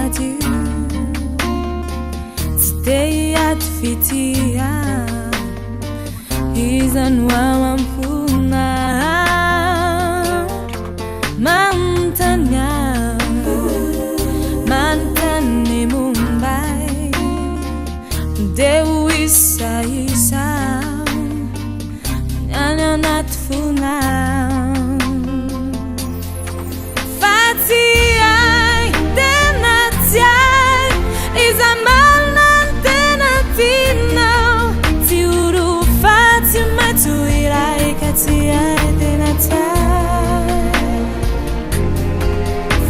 adieu. Today at fitia izan wawampuna mantan ni Mumbai Dewi isa nyanyanat funang Fatiai denatiai izamal nantenatino tiuru Fatima tuirai katiai denatai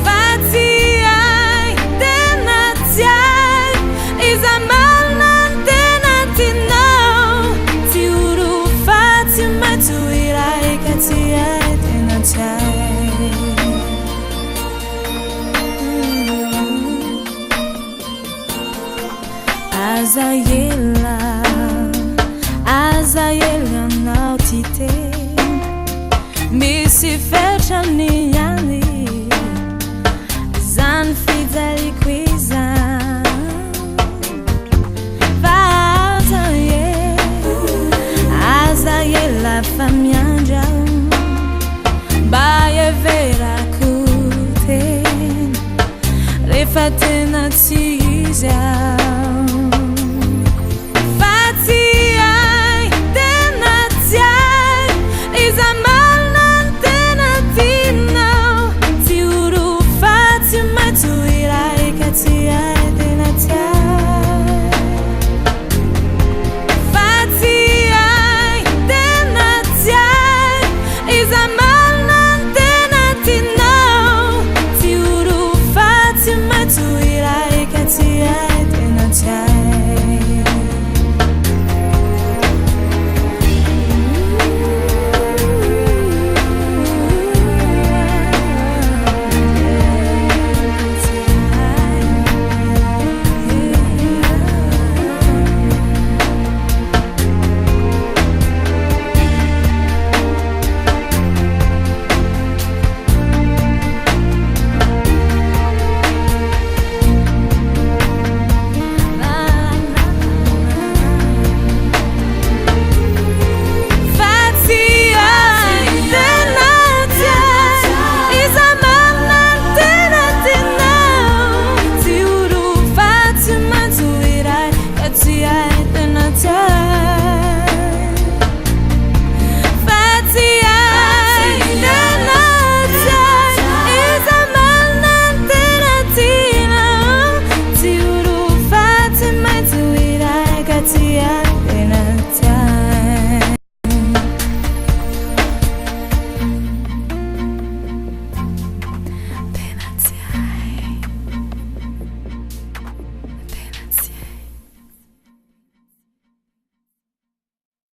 Fatiai denatiai izamal nantenatino tiuru Fatima tuirai katiai denatai Azayela nautite Misi feccianiani Zan fideli quizan Azayela famianja Baie vera kuten Rifatena tizia